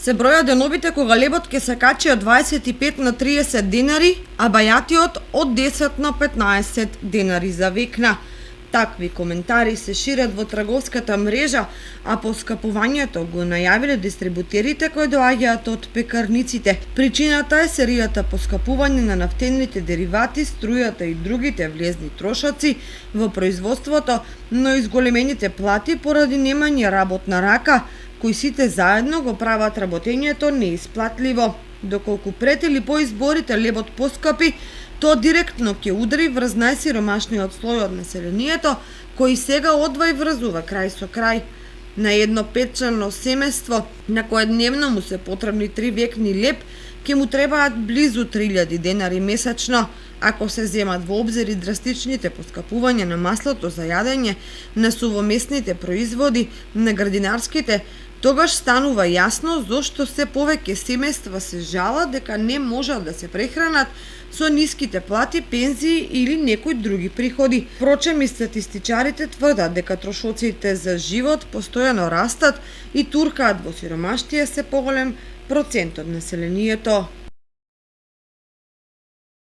Се бројат деновите кога лебот ќе се качи од 25 на 30 денари, а бајатиот од 10 на 15 денари за векна. Такви коментари се шират во трговската мрежа, а поскапувањето го најавиле дистрибутерите кои доаѓаат од пекарниците. Причината е серијата поскапување на нафтените деривати, струјата и другите влезни трошоци во производството, но и зголемените плати поради немање работна рака, кои сите заедно го прават работењето неисплатливо. Доколку пред или по изборите лебот поскапи, тоа директно ќе удари врз најсиромашниот слој од населението, кој сега одва и врзува крај со крај. На едно петчлено семејство, на кое дневно му се потребни 3 векни леб, ќе му требаат близу 3000 денари месечно. Ако се земат во обзир и драстичните поскапувања на маслото за јадење, на сувомесните производи, на градинарските, тогаш станува јасно зошто се повеќе семејства се жалат дека не можат да се прехранат со ниските плати, пензии или некои други приходи. Впрочем, и статистичарите тврдат дека трошоците за живот постојано растат и туркаат во сиромаштија се поголем процент од населението.